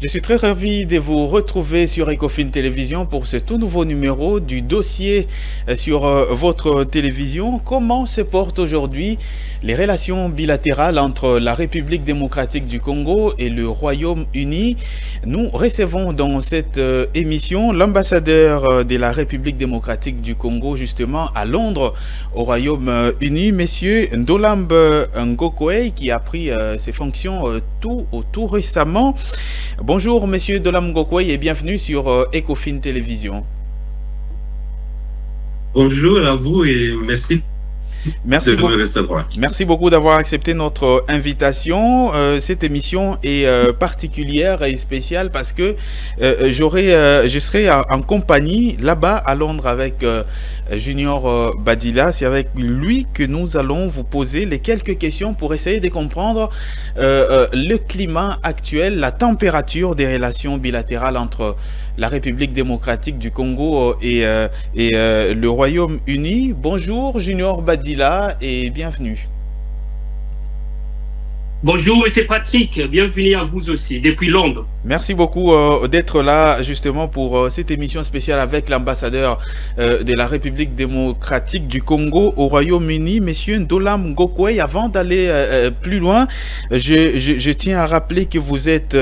Je suis très ravi de vous retrouver sur Ecofin Télévision pour ce tout nouveau numéro du dossier sur votre télévision. Comment se portent aujourd'hui les relations bilatérales entre la République démocratique du Congo et le Royaume-Uni? Nous recevons dans cette émission l'ambassadeur de la République démocratique du Congo, justement à Londres, au Royaume-Uni, monsieur Ndolambe Ngokwei, qui a pris ses fonctions tout récemment. Bonjour monsieur Ndolambe Ngokwei et bienvenue sur Ecofin Télévision. Bonjour à vous et merci. Merci beaucoup d'avoir accepté notre invitation. Cette émission est particulière et spéciale parce que je serai en compagnie là-bas à Londres avec Junior Badila. C'est avec lui que nous allons vous poser les quelques questions pour essayer de comprendre le climat actuel, la température des relations bilatérales entre la République démocratique du Congo et le Royaume-Uni. Bonjour Junior Badila et bienvenue. Bonjour monsieur Patrick, bienvenue à vous aussi depuis Londres. Merci beaucoup d'être là justement pour cette émission spéciale avec l'ambassadeur de la République démocratique du Congo au Royaume-Uni, monsieur Ndolambe Ngokwei. Avant d'aller plus loin, je tiens à rappeler que vous êtes,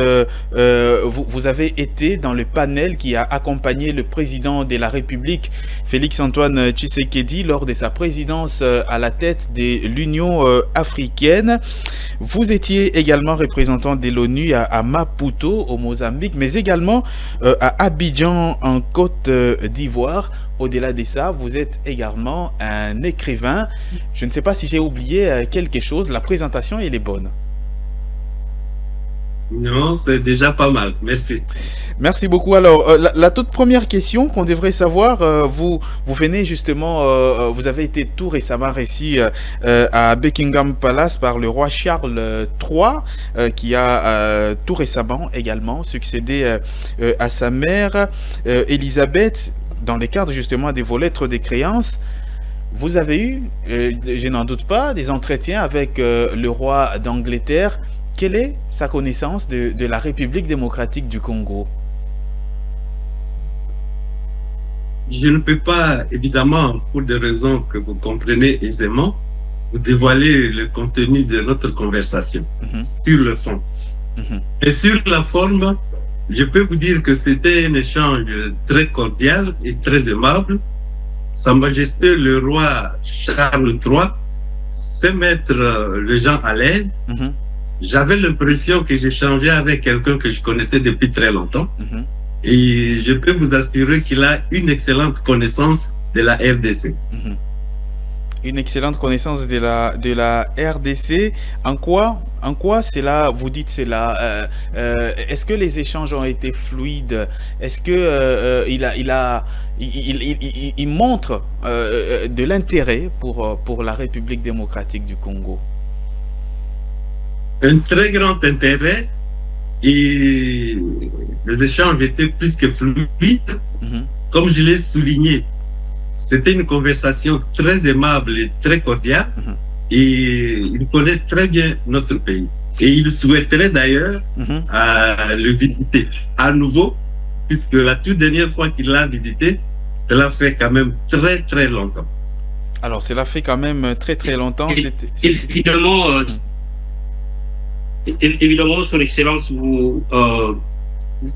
vous avez été dans le panel qui a accompagné le président de la République, Félix-Antoine Tshisekedi, lors de sa présidence à la tête de l'Union africaine. Vous étiez également représentant de l'ONU à Maputo, au Mozambique, mais également à Abidjan, en Côte d'Ivoire. Au-delà de ça, vous êtes également un écrivain. Je ne sais pas si j'ai oublié quelque chose. La présentation, elle est bonne. Non, c'est déjà pas mal. Merci. Merci beaucoup. Alors, la toute première question qu'on devrait savoir, vous venez justement, vous avez été tout récemment reçu à Buckingham Palace par le roi Charles III, qui a tout récemment également succédé à sa mère, Elisabeth, dans le cadre justement de vos lettres de créance. Vous avez eu, je n'en doute pas, des entretiens avec le roi d'Angleterre. Quelle est sa connaissance de la République démocratique du Congo? Je ne peux pas, évidemment, pour des raisons que vous comprenez aisément, vous dévoiler le contenu de notre conversation sur le fond. Et sur la forme, je peux vous dire que c'était un échange très cordial et très aimable. Sa Majesté le roi Charles III sait mettre les gens à l'aise. J'avais l'impression que j'échangeais avec quelqu'un que je connaissais depuis très longtemps. Et je peux vous assurer qu'il a une excellente connaissance de la RDC. Une excellente connaissance de la RDC. En quoi cela, vous dites cela? Est-ce que les échanges ont été fluides? Est-ce que il montre de l'intérêt pour la République démocratique du Congo? Un très grand intérêt et les échanges étaient plus que fluides. Comme je l'ai souligné, c'était une conversation très aimable et très cordiale et il connaît très bien notre pays. Et il souhaiterait d'ailleurs le visiter à nouveau, puisque la toute dernière fois qu'il l'a visité, cela fait quand même très très longtemps. Alors cela fait quand même très très longtemps. Évidemment, Son Excellence, vous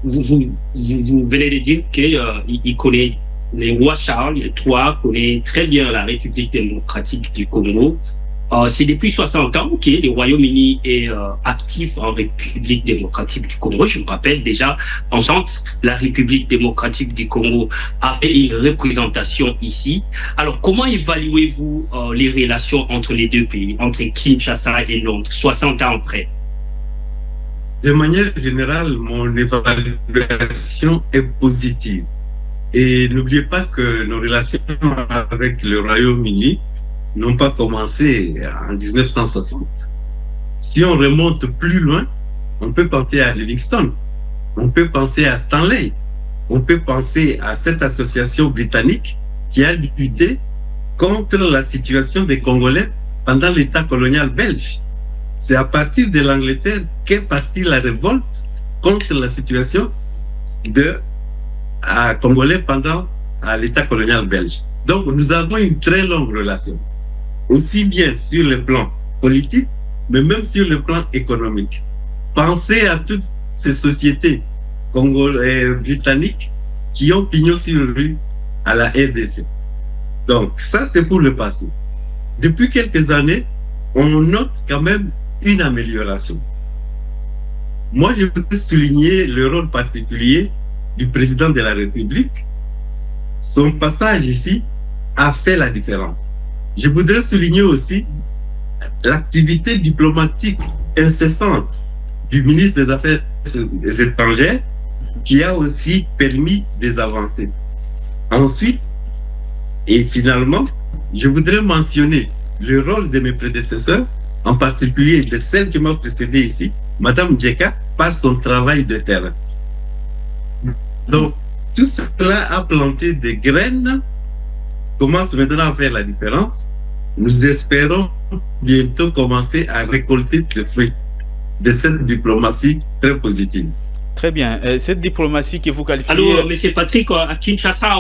venez de dire qu'il connaît les rois Charles III, connaît très bien la République démocratique du Congo. C'est depuis 60 ans que le Royaume-Uni est actif en République démocratique du Congo. Je me rappelle déjà, ensemble, la République démocratique du Congo avait une représentation ici. Alors, comment évaluez-vous les relations entre les deux pays, entre Kinshasa et Londres, 60 ans après? De manière générale, mon évaluation est positive. Et n'oubliez pas que nos relations avec le Royaume-Uni n'ont pas commencé en 1960. Si on remonte plus loin, on peut penser à Livingstone, on peut penser à Stanley, on peut penser à cette association britannique qui a lutté contre la situation des Congolais pendant l'État colonial belge. C'est à partir de l'Angleterre qu'est partie la révolte contre la situation congolais pendant l'État colonial belge. Donc, nous avons une très longue relation, aussi bien sur le plan politique, mais même sur le plan économique. Pensez à toutes ces sociétés britanniques qui ont pignon sur rue à la RDC. Donc, ça, c'est pour le passé. Depuis quelques années, on note quand même une amélioration. Moi, je voudrais souligner le rôle particulier du président de la République. Son passage ici a fait la différence. Je voudrais souligner aussi l'activité diplomatique incessante du ministre des Affaires étrangères qui a aussi permis des avancées. Ensuite, et finalement, je voudrais mentionner le rôle de mes prédécesseurs, en particulier de celle qui m'a précédé ici, Madame Djeka, par son travail de terrain. Donc, tout cela a planté des graines, commence maintenant à faire la différence. Nous espérons bientôt commencer à récolter les fruits de cette diplomatie très positive. Très bien. Cette diplomatie que vous qualifiez... Alors, M. Patrick, à Kinshasa,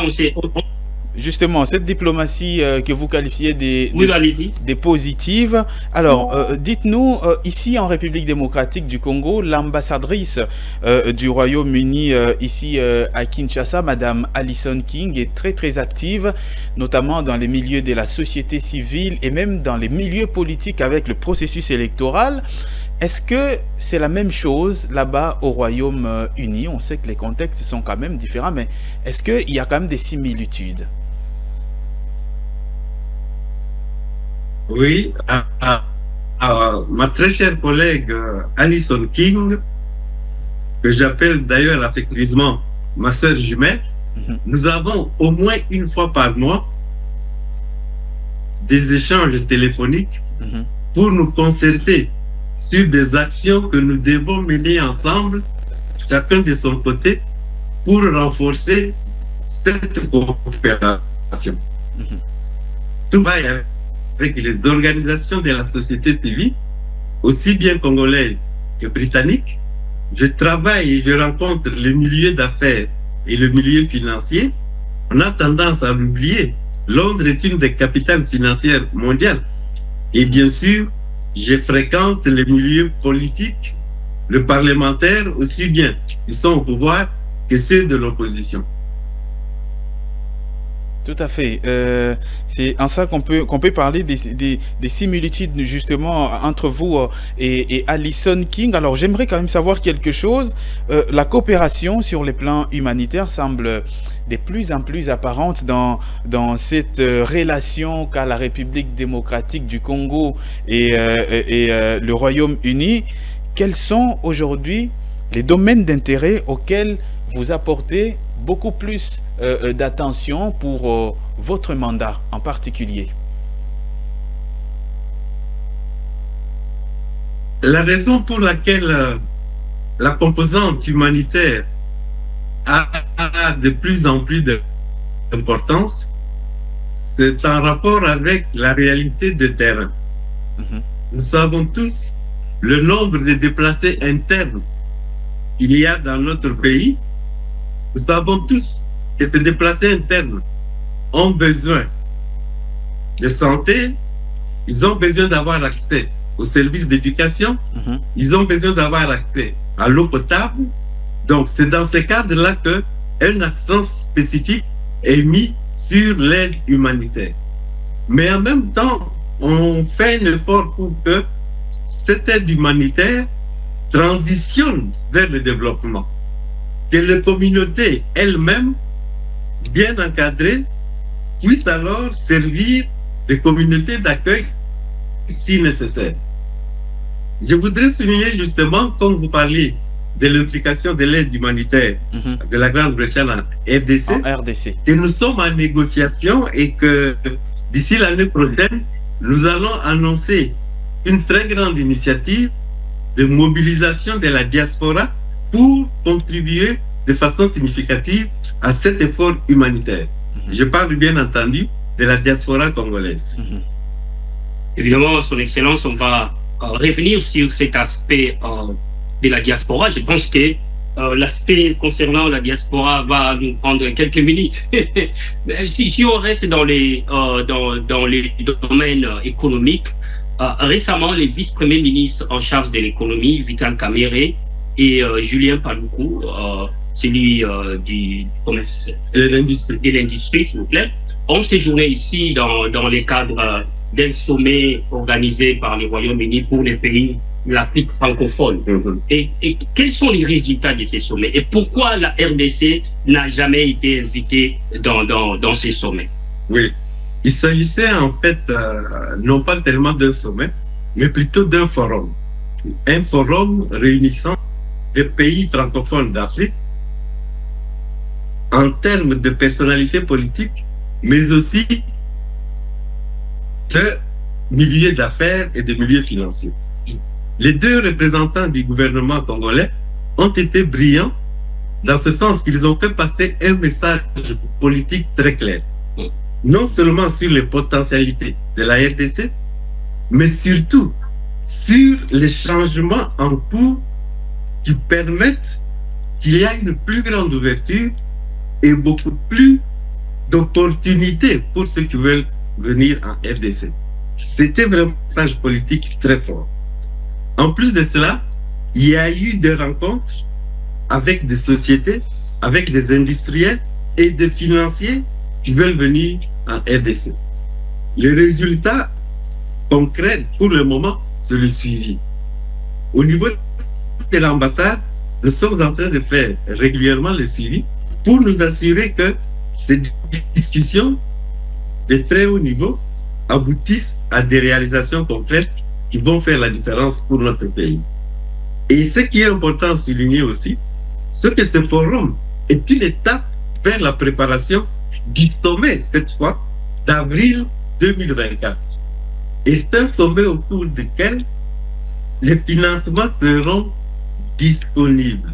Justement, cette diplomatie que vous qualifiez des positives. Alors, dites-nous, ici en République démocratique du Congo, l'ambassadrice du Royaume-Uni ici à Kinshasa, Madame Alison King, est très très active, notamment dans les milieux de la société civile et même dans les milieux politiques avec le processus électoral. Est-ce que c'est la même chose là-bas au Royaume-Uni? On sait que les contextes sont quand même différents, mais est-ce qu'il y a quand même des similitudes? Oui, ma très chère collègue Alison King, que j'appelle d'ailleurs affectueusement ma sœur jumelle, nous avons au moins une fois par mois des échanges téléphoniques pour nous concerter sur des actions que nous devons mener ensemble, chacun de son côté, pour renforcer cette coopération. Tout va avec les organisations de la société civile, aussi bien congolaises que britanniques. Je travaille et je rencontre le milieu d'affaires et le milieu financier. On a tendance à l'oublier. Londres est une des capitales financières mondiales. Et bien sûr, je fréquente les milieux politiques, le parlementaire aussi bien. Ils sont au pouvoir que ceux de l'opposition. Tout à fait. C'est en ça qu'on peut parler des similitudes justement entre vous et Alison King. Alors j'aimerais quand même savoir quelque chose. La coopération sur les plans humanitaires semble de plus en plus apparente dans cette relation qu'a la République démocratique du Congo et le Royaume-Uni. Quels sont aujourd'hui les domaines d'intérêt auxquels vous apportez beaucoup plus d'attention pour votre mandat en particulier? La raison pour laquelle la composante humanitaire a de plus en plus d'importance, c'est en rapport avec la réalité de terrain. Nous savons tous le nombre de déplacés internes qu'il y a dans notre pays. Nous savons tous que ces déplacés internes ont besoin de santé, ils ont besoin d'avoir accès aux services d'éducation, ils ont besoin d'avoir accès à l'eau potable. Donc, c'est dans ce cadre-là qu'un accent spécifique est mis sur l'aide humanitaire. Mais en même temps, on fait un effort pour que cette aide humanitaire transitionne vers le développement. Que les communautés elles-mêmes, bien encadrées, puissent alors servir des communautés d'accueil si nécessaire. Je voudrais souligner justement, comme vous parliez de l'implication de l'aide humanitaire de la Grande-Bretagne en RDC, que nous sommes en négociation et que d'ici l'année prochaine, nous allons annoncer une très grande initiative de mobilisation de la diaspora pour contribuer de façon significative à cet effort humanitaire. Je parle bien entendu de la diaspora congolaise. Évidemment, Son Excellence, on va revenir sur cet aspect de la diaspora. Je pense que l'aspect concernant la diaspora va nous prendre quelques minutes. si on reste dans les domaines économiques, récemment, les vice-premiers ministres en charge de l'économie, Vital Kamerhe et Julien Paluku, celui du commerce et de l'industrie, s'il vous plaît, ont séjourné ici dans le cadre d'un sommet organisé par le Royaume-Uni pour les pays de l'Afrique francophone. Et quels sont les résultats de ces sommets? Et pourquoi la RDC n'a jamais été invitée dans ces sommets? Oui, il s'agissait en fait non pas tellement d'un sommet, mais plutôt d'un forum. Un forum réunissant les pays francophones d'Afrique en termes de personnalité politique, mais aussi de milieux d'affaires et de milieux financiers. Les deux représentants du gouvernement congolais ont été brillants dans ce sens qu'ils ont fait passer un message politique très clair. Non seulement sur les potentialités de la RDC, mais surtout sur les changements en cours qui permettent qu'il y ait une plus grande ouverture et beaucoup plus d'opportunités pour ceux qui veulent venir en RDC. C'était vraiment un message politique très fort. En plus de cela, il y a eu des rencontres avec des sociétés, avec des industriels et des financiers qui veulent venir en RDC. Le résultat concret pour le moment, c'est le suivi. Au niveau de l'ambassade, nous sommes en train de faire régulièrement le suivi pour nous assurer que ces discussions de très haut niveau aboutissent à des réalisations concrètes qui vont faire la différence pour notre pays. Et ce qui est important à souligner aussi, c'est que ce forum est une étape vers la préparation du sommet, cette fois, d'avril 2024. Et c'est un sommet au cours duquel les financements seront disponibles.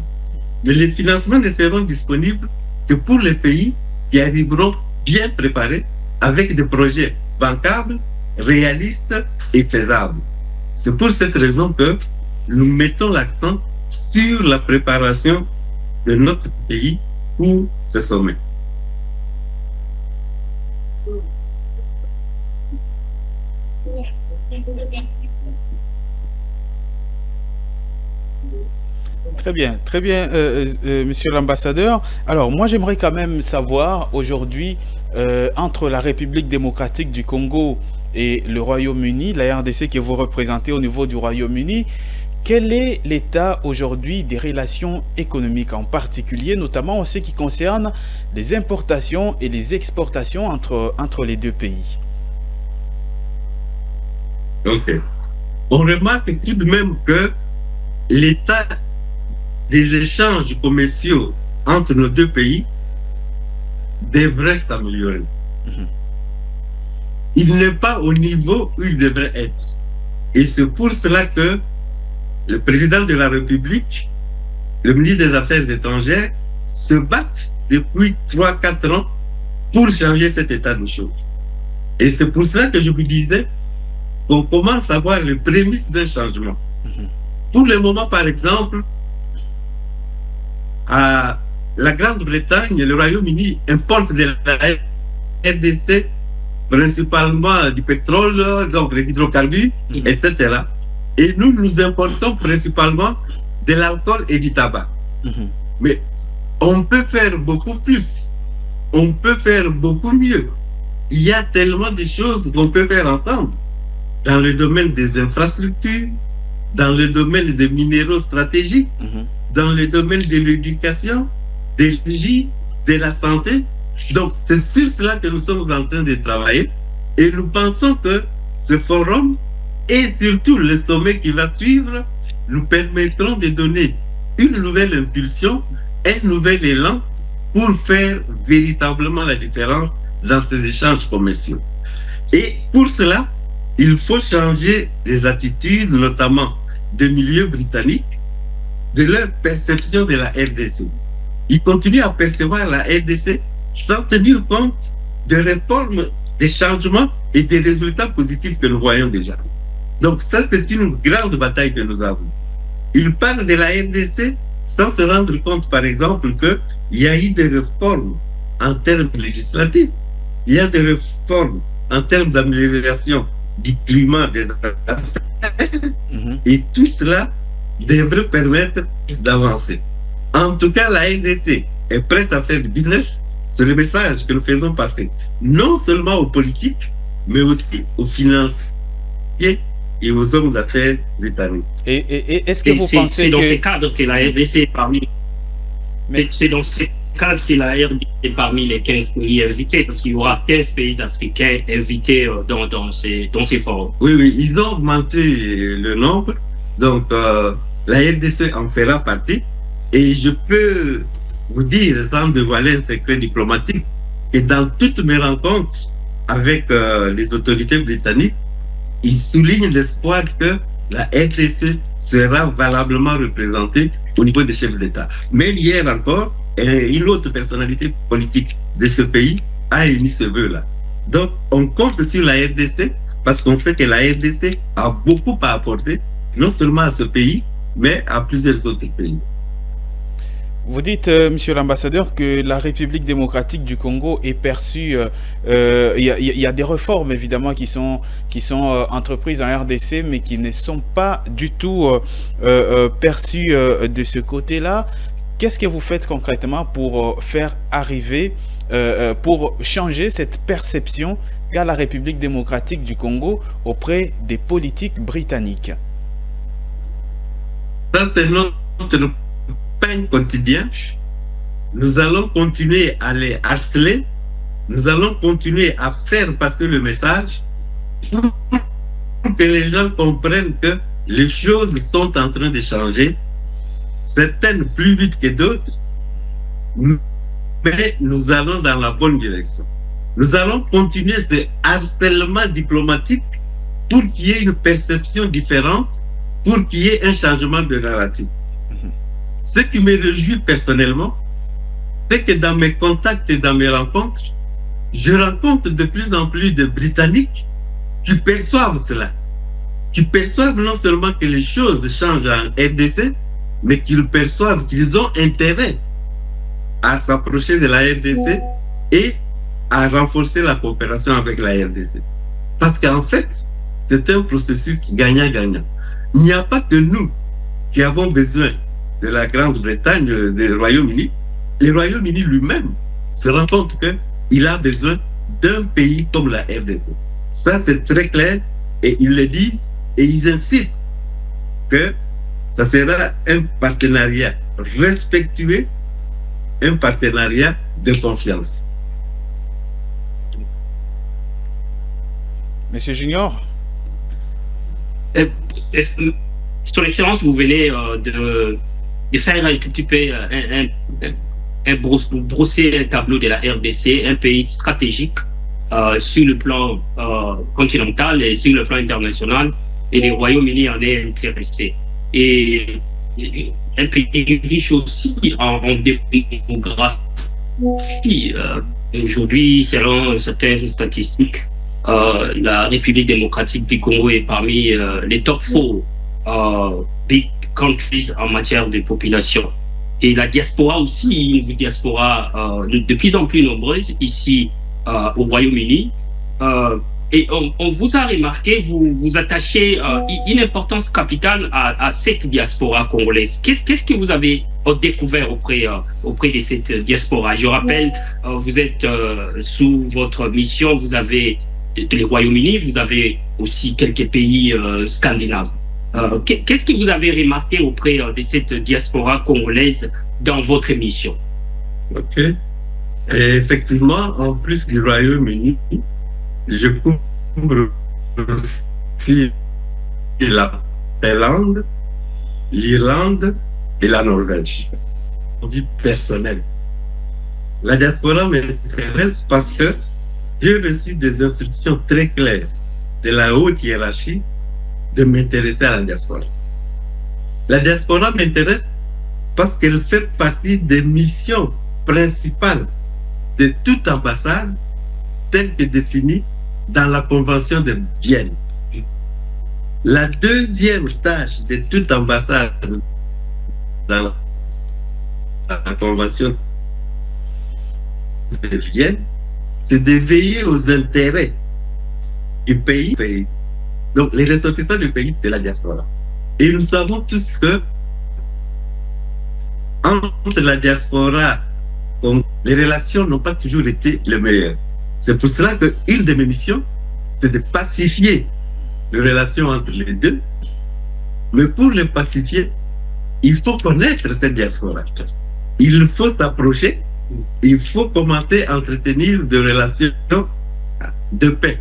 Mais les financements ne seront disponibles que pour les pays qui arriveront bien préparés avec des projets bancables, réalistes et faisables. C'est pour cette raison que nous mettons l'accent sur la préparation de notre pays pour ce sommet. Très bien, monsieur l'ambassadeur. Alors, moi, j'aimerais quand même savoir aujourd'hui, entre la République démocratique du Congo et le Royaume-Uni, la RDC que vous représentez au niveau du Royaume-Uni, quel est l'état aujourd'hui des relations économiques, en particulier, notamment en ce qui concerne les importations et les exportations entre les deux pays? Ok. On remarque tout de même que l'état des échanges commerciaux entre nos deux pays devrait s'améliorer. Il n'est pas au niveau où il devrait être. Et c'est pour cela que le président de la République, le ministre des Affaires étrangères, se battent depuis 3-4 ans pour changer cet état de choses. Et c'est pour cela que je vous disais qu'on commence à voir les prémices d'un changement. Pour le moment, par exemple, à la Grande-Bretagne et le Royaume-Uni importent de la RDC principalement du pétrole, donc les hydrocarbures, etc. Et nous, nous importons principalement de l'alcool et du tabac. Mais on peut faire beaucoup plus. On peut faire beaucoup mieux. Il y a tellement de choses qu'on peut faire ensemble. Dans le domaine des infrastructures, dans le domaine des minéraux stratégiques, dans le domaine de l'éducation, de l'énergie, de la santé. Donc, c'est sur cela que nous sommes en train de travailler. Et nous pensons que ce forum et surtout le sommet qui va suivre nous permettront de donner une nouvelle impulsion, un nouvel élan pour faire véritablement la différence dans ces échanges commerciaux. Et pour cela, il faut changer les attitudes, notamment des milieux britanniques, de leur perception de la RDC. Ils continuent à percevoir la RDC sans tenir compte des réformes, des changements et des résultats positifs que nous voyons déjà. Donc ça, c'est une grande bataille que nous avons. Ils parlent de la RDC sans se rendre compte, par exemple, qu'il y a eu des réformes en termes législatifs, il y a des réformes en termes d'amélioration du climat des affaires, et tout cela devrait permettre d'avancer. En tout cas, la RDC est prête à faire du business. C'est le message que nous faisons passer, non seulement aux politiques, mais aussi aux financiers et aux hommes d'affaires britanniques. Et est-ce que vous pensez que... C'est dans que... ces cadres que la RDC est parmi... C'est dans ces cadres que la RDC est parmi les 15 pays invités, parce qu'il y aura 15 pays africains invités dans ces forums. Oui, ils ont augmenté le nombre. Donc, la RDC en fera partie. Et je peux vous dire, sans dévoiler un secret diplomatique, que dans toutes mes rencontres avec les autorités britanniques, ils soulignent l'espoir que la RDC sera valablement représentée au niveau des chefs d'État. Même hier encore, une autre personnalité politique de ce pays a émis ce vœu-là. Donc, on compte sur la RDC parce qu'on sait que la RDC a beaucoup à apporter, non seulement à ce pays, mais à plusieurs autres pays. Vous dites, monsieur l'ambassadeur, que la République démocratique du Congo est perçue, y a des réformes évidemment qui sont entreprises en RDC, mais qui ne sont pas du tout perçues de ce côté-là. Qu'est-ce que vous faites concrètement pour faire arriver, pour changer cette perception qu'a la République démocratique du Congo auprès des politiques britanniques? Ça, c'est notre pain quotidien. Nous allons continuer à les harceler. Nous allons continuer à faire passer le message pour que les gens comprennent que les choses sont en train de changer, certaines plus vite que d'autres, mais nous allons dans la bonne direction. Nous allons continuer ce harcèlement diplomatique pour qu'il y ait une perception différente, pour qu'il y ait un changement de narratif. Ce qui me réjouit personnellement, c'est que dans mes contacts et dans mes rencontres, je rencontre de plus en plus de Britanniques qui perçoivent cela, qui perçoivent non seulement que les choses changent en RDC, mais qu'ils perçoivent qu'ils ont intérêt à s'approcher de la RDC et à renforcer la coopération avec la RDC. Parce qu'en fait, c'est un processus gagnant-gagnant. Il n'y a pas que nous qui avons besoin de la Grande-Bretagne, du Royaume-Uni. Le Royaume-Uni lui-même se rend compte qu'il a besoin d'un pays comme la RDC. Ça, c'est très clair et ils le disent et ils insistent que ça sera un partenariat respectueux, un partenariat de confiance. Monsieur Junior? Son Excellence, vous venez de faire un petit peu brosser un tableau de la RDC, un pays stratégique sur le plan continental et sur le plan international, et le Royaume-Uni en est intéressé. Et un pays riche aussi en démographie. Aujourd'hui, selon certaines statistiques, la République démocratique du Congo est parmi les top 4 big countries en matière de population. Et la diaspora aussi, une diaspora de plus en plus nombreuse ici au Royaume-Uni. Et on vous a remarqué, vous attachez une importance capitale à cette diaspora congolaise. Qu'est-ce que vous avez découvert auprès de cette diaspora? Je rappelle, vous êtes sous votre mission, vous avez le Royaume-Uni, vous avez aussi quelques pays scandinaves. Qu'est-ce que vous avez remarqué auprès de cette diaspora congolaise dans votre mission? Ok. Et effectivement, en plus du Royaume-Uni, je couvre aussi la Finlande, l'Irlande et la Norvège. En vie personnelle. La diaspora m'intéresse parce que j'ai reçu des instructions très claires de la haute hiérarchie de m'intéresser à la diaspora. La diaspora m'intéresse parce qu'elle fait partie des missions principales de toute ambassade telle que définie dans la Convention de Vienne. La deuxième tâche de toute ambassade dans la Convention de Vienne, c'est de veiller aux intérêts du pays. Donc, les ressortissants du pays, c'est la diaspora. Et nous savons tous que entre la diaspora, les relations n'ont pas toujours été les meilleures. C'est pour cela qu'une de mes missions, c'est de pacifier les relations entre les deux. Mais pour les pacifier, il faut connaître cette diaspora. Il faut s'approcher, il faut commencer à entretenir des relations de paix.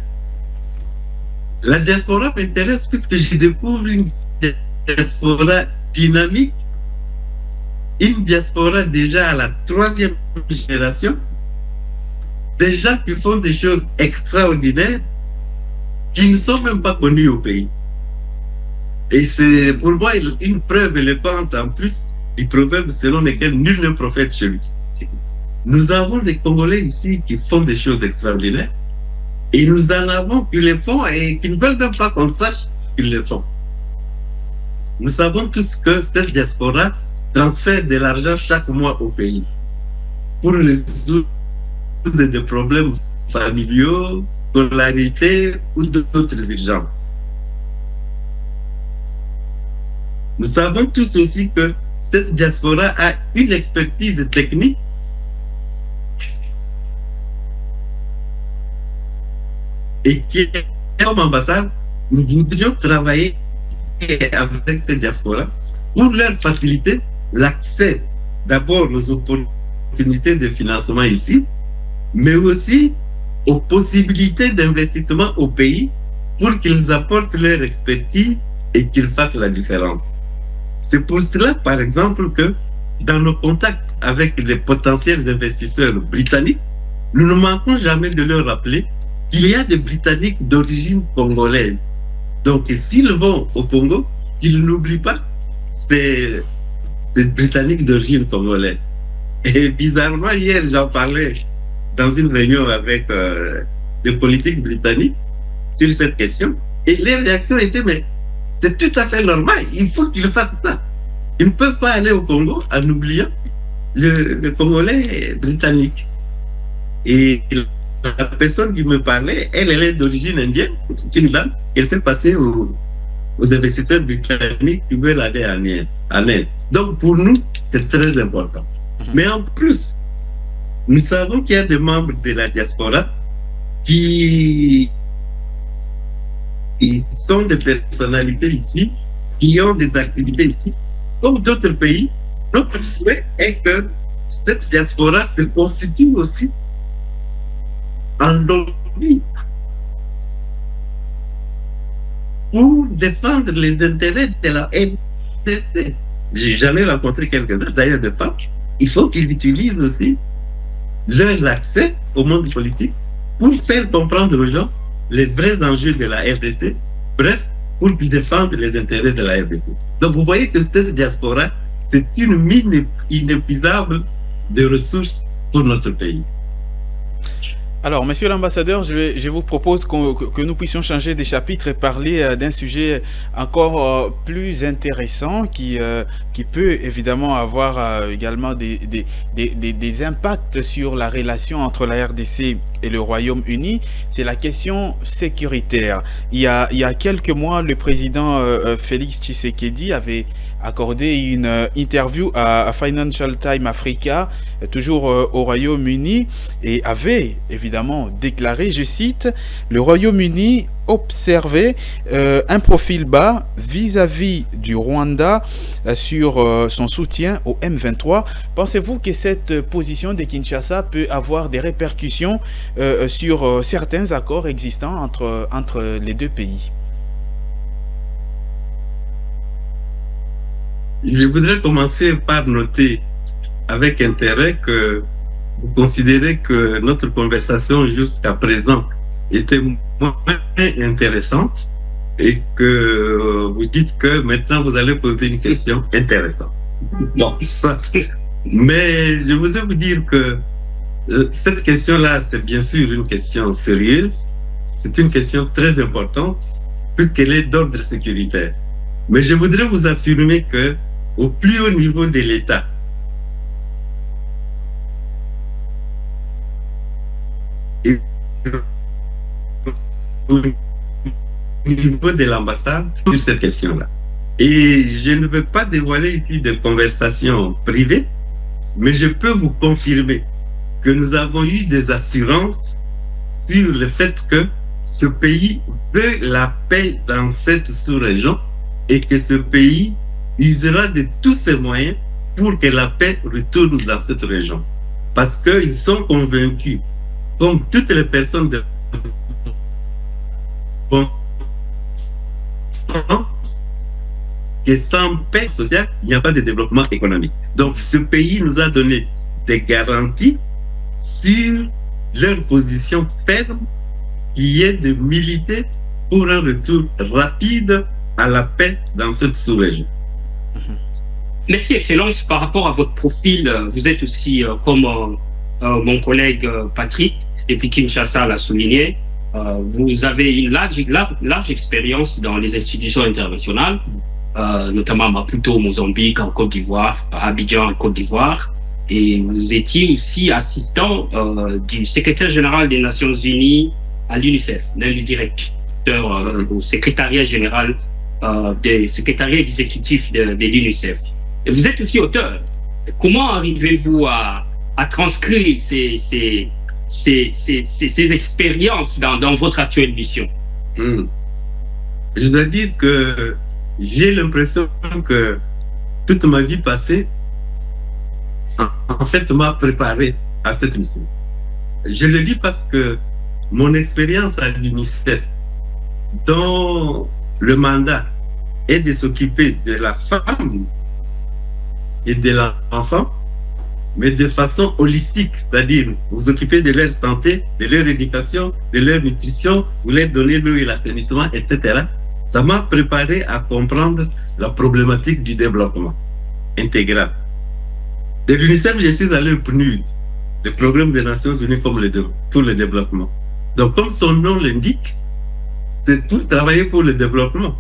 La diaspora m'intéresse puisque je découvre une diaspora dynamique, une diaspora déjà à la 3e génération, des gens qui font des choses extraordinaires qui ne sont même pas connus au pays. Et c'est pour moi une preuve éloquente en plus du proverbe selon lequel nul n'est prophète chez lui. Nous avons des Congolais ici qui font des choses extraordinaires et nous en avons qui les font et qui ne veulent même pas qu'on sache qu'ils le font. Nous savons tous que cette diaspora transfère de l'argent chaque mois au pays pour résoudre des problèmes familiaux, scolarité ou d'autres urgences. Nous savons tous aussi que cette diaspora a une expertise technique et qui, comme ambassade, nous voudrions travailler avec cette diaspora pour leur faciliter l'accès d'abord aux opportunités de financement ici, mais aussi aux possibilités d'investissement au pays pour qu'ils apportent leur expertise et qu'ils fassent la différence. C'est pour cela, par exemple, que dans nos contacts avec les potentiels investisseurs britanniques, nous ne manquons jamais de leur rappeler qu'il y a des Britanniques d'origine congolaise. Donc, s'ils vont au Congo, qu'ils n'oublient pas ces Britanniques d'origine congolaise. Et bizarrement, hier, j'en parlais dans une réunion avec des politiques britanniques sur cette question, et les réactions étaient, mais c'est tout à fait normal, il faut qu'ils fassent ça. Ils ne peuvent pas aller au Congo en oubliant le Congolais britannique. Et la personne qui me parlait, elle est d'origine indienne, c'est une dame, elle fait passer aux investisseurs britanniques qui veulent aller en Inde. Donc pour nous, c'est très important. Mais en plus, nous savons qu'il y a des membres de la diaspora qui sont des personnalités ici, qui ont des activités ici. Comme d'autres pays, notre souhait est que cette diaspora se constitue aussi en lobby pour défendre les intérêts de la RDC. J'en ai rencontré quelques-uns, d'ailleurs de femmes. Il faut qu'ils utilisent aussi leur accès au monde politique pour faire comprendre aux gens les vrais enjeux de la RDC, bref, pour qu'ils défendent les intérêts de la RDC. Donc vous voyez que cette diaspora, c'est une mine inépuisable de ressources pour notre pays. Alors, monsieur l'ambassadeur, je vous propose que nous puissions changer de chapitre et parler d'un sujet encore plus intéressant qui peut évidemment avoir également des impacts sur la relation entre la RDC et le Royaume-Uni. C'est la question sécuritaire. Il y a quelques mois, le président Félix Tshisekedi avait accordé une interview à Financial Times Africa, toujours au Royaume-Uni, et avait évidemment déclaré, je cite, « Le Royaume-Uni observait un profil bas vis-à-vis du Rwanda sur son soutien au M23 ». Pensez-vous que cette position de Kinshasa peut avoir des répercussions sur certains accords existants entre les deux pays? Je voudrais commencer par noter avec intérêt que vous considérez que notre conversation jusqu'à présent était moins intéressante et que vous dites que maintenant vous allez poser une question intéressante. Bon, ça. Mais je voudrais vous dire que cette question-là, c'est bien sûr une question sérieuse. C'est une question très importante puisqu'elle est d'ordre sécuritaire. Mais je voudrais vous affirmer que au plus haut niveau de l'État, au niveau de l'ambassade sur cette question-là. Et je ne veux pas dévoiler ici de conversations privées, mais je peux vous confirmer que nous avons eu des assurances sur le fait que ce pays veut la paix dans cette sous-région et que ce pays usera de tous ses moyens pour que la paix retourne dans cette région. Parce qu'ils sont convaincus, comme toutes les personnes de que sans paix sociale, il n'y a pas de développement économique. Donc ce pays nous a donné des garanties sur leur position ferme qui est de militer pour un retour rapide à la paix dans cette sous-région. Merci, Excellence. Par rapport à votre profil, vous êtes aussi, comme mon collègue Patrick, depuis Kinshasa l'a souligné, vous avez une large expérience dans les institutions internationales, notamment à Maputo, Mozambique, en Côte d'Ivoire, à Abidjan, en Côte d'Ivoire. Et vous étiez aussi assistant du secrétaire général des Nations Unies à l'UNICEF, l'un des directeurs au secrétariat général des secrétariats exécutifs de l'UNICEF. Et vous êtes aussi auteur. Comment arrivez-vous à transcrire ces expériences dans votre actuelle mission? Je dois dire que j'ai l'impression que toute ma vie passée, en fait, m'a préparé à cette mission. Je le dis parce que mon expérience à l'UNICEF, dont le mandat est de s'occuper de la femme et de l'enfant, mais de façon holistique, c'est-à-dire vous occupez de leur santé, de leur éducation, de leur nutrition, vous leur donnez l'eau et l'assainissement, etc. Ça m'a préparé à comprendre la problématique du développement intégral. De l'UNICEF, je suis allé au PNUD, le Programme des Nations Unies pour le développement. Donc, comme son nom l'indique, c'est pour travailler pour le développement.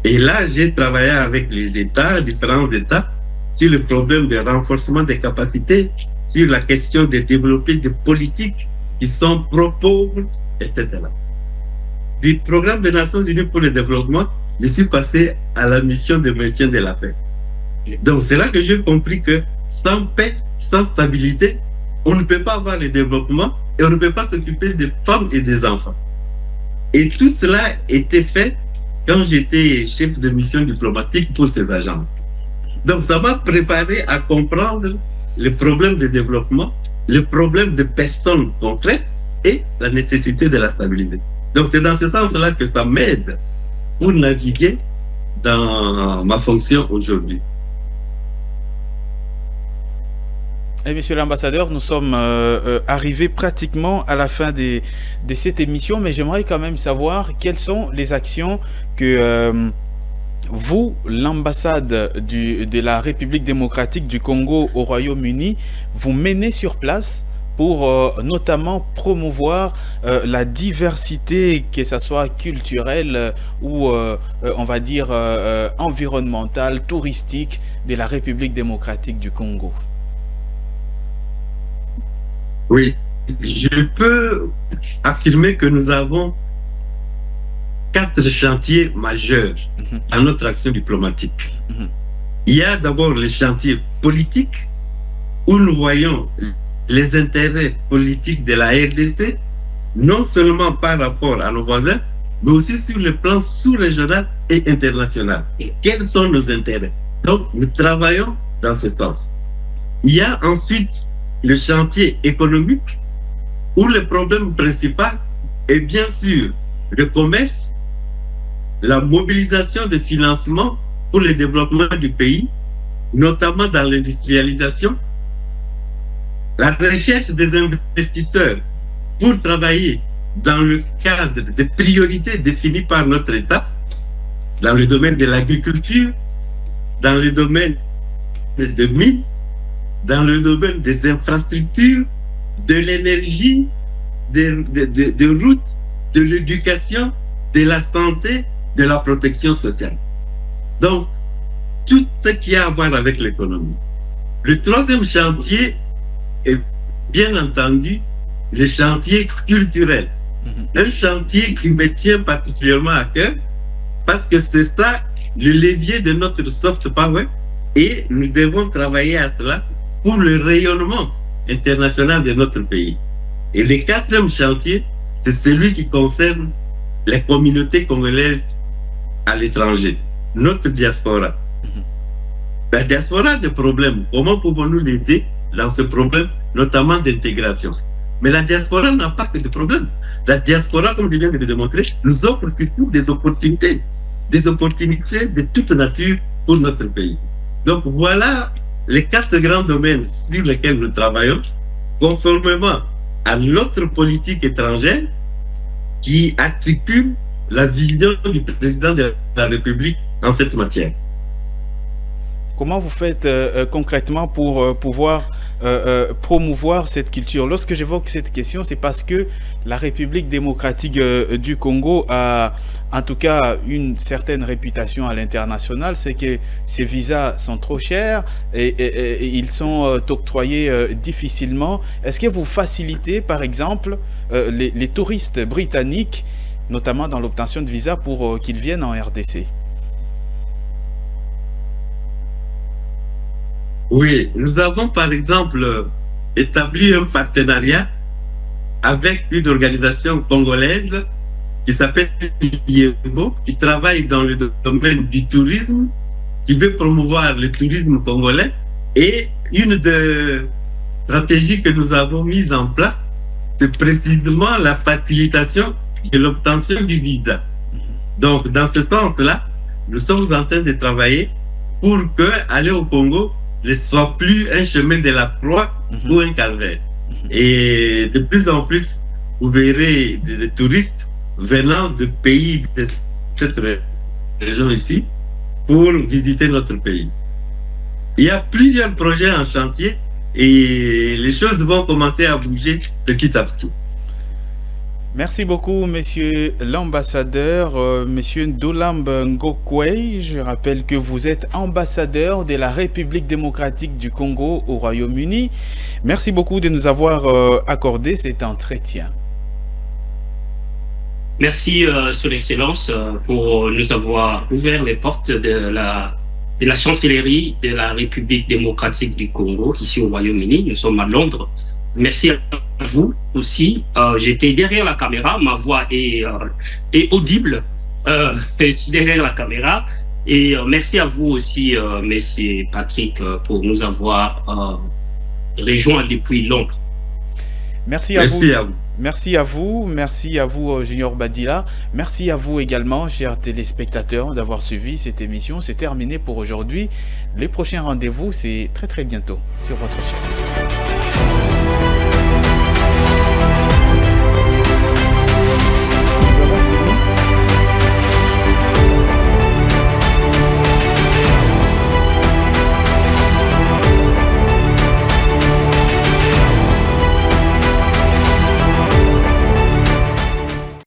Et là, j'ai travaillé avec les États, différents États, sur le problème de renforcement des capacités, sur la question de développer des politiques qui sont pro-pauvres, etc. Du Programme des Nations Unies pour le développement, je suis passé à la mission de maintien de la paix. Donc, c'est là que j'ai compris que sans paix, sans stabilité, on ne peut pas avoir le développement et on ne peut pas s'occuper des femmes et des enfants. Et tout cela était fait quand j'étais chef de mission diplomatique pour ces agences. Donc, ça m'a préparé à comprendre les problèmes de développement, les problèmes de personnes concrètes et la nécessité de la stabiliser. Donc, c'est dans ce sens-là que ça m'aide pour naviguer dans ma fonction aujourd'hui. Et monsieur l'ambassadeur, nous sommes arrivés pratiquement à la fin de cette émission, mais j'aimerais quand même savoir quelles sont les actions que vous, l'ambassade de la République démocratique du Congo au Royaume-Uni, vous menez sur place pour notamment promouvoir la diversité, que ce soit culturelle ou on va dire environnementale, touristique de la République démocratique du Congo. Oui, je peux affirmer que nous avons 4 chantiers majeurs à notre action diplomatique. Il y a d'abord le chantier politique, où nous voyons les intérêts politiques de la RDC, non seulement par rapport à nos voisins, mais aussi sur le plan sous-régional et international. Quels sont nos intérêts? Donc, nous travaillons dans ce sens. Il y a ensuite le chantier économique, où le problème principal est bien sûr le commerce, la mobilisation de financement pour le développement du pays, notamment dans l'industrialisation, la recherche des investisseurs pour travailler dans le cadre des priorités définies par notre État, dans le domaine de l'agriculture, dans le domaine des mines, dans le domaine des infrastructures, de l'énergie, des routes, de l'éducation, de la santé, de la protection sociale. Donc, tout ce qui a à voir avec l'économie. Le troisième chantier est bien entendu le chantier culturel, Un chantier qui me tient particulièrement à cœur parce que c'est ça le levier de notre soft power et nous devons travailler à cela pour le rayonnement international de notre pays. Et le quatrième chantier, c'est celui qui concerne les communautés congolaises à l'étranger, notre diaspora. La diaspora a des problèmes. Comment pouvons-nous l'aider dans ce problème, notamment d'intégration? Mais la diaspora n'a pas que de problèmes. La diaspora, comme je viens de le démontrer, nous offre surtout des opportunités de toute nature pour notre pays. Donc voilà les 4 grands domaines sur lesquels nous travaillons, conformément à notre politique étrangère qui articule la vision du président de la République en cette matière. Comment vous faites concrètement pour pouvoir promouvoir cette culture? Lorsque j'évoque cette question, c'est parce que la République démocratique du Congo a en tout cas une certaine réputation à l'international, c'est que ces visas sont trop chers et ils sont octroyés difficilement. Est-ce que vous facilitez par exemple les touristes britanniques, notamment dans l'obtention de visas pour qu'ils viennent en RDC? Oui, nous avons par exemple établi un partenariat avec une organisation congolaise qui s'appelle IEBO, qui travaille dans le domaine du tourisme, qui veut promouvoir le tourisme congolais. Et une des stratégies que nous avons mises en place, c'est précisément la facilitation de l'obtention du visa. Donc, dans ce sens-là, nous sommes en train de travailler pour que aller au Congo ne soit plus un chemin de la croix ou un calvaire. Et de plus en plus, vous verrez des touristes venant de pays de cette région ici pour visiter notre pays. Il y a plusieurs projets en chantier et les choses vont commencer à bouger petit à petit. Merci beaucoup, monsieur l'ambassadeur, monsieur Ndolambe Ngokwei. Je rappelle que vous êtes ambassadeur de la République démocratique du Congo au Royaume-Uni. Merci beaucoup de nous avoir accordé cet entretien. Merci, Son Excellence, pour nous avoir ouvert les portes de la chancellerie de la République démocratique du Congo, ici au Royaume-Uni. Nous sommes à Londres. Merci à vous aussi. J'étais derrière la caméra, ma voix est audible. Je suis derrière la caméra. Et merci à vous aussi, monsieur Patrick, pour nous avoir rejoints depuis Londres. Merci à vous. Merci à vous. Merci à vous, Junior Badila. Merci à vous également, chers téléspectateurs, d'avoir suivi cette émission. C'est terminé pour aujourd'hui. Les prochains rendez-vous, c'est très bientôt sur votre chaîne.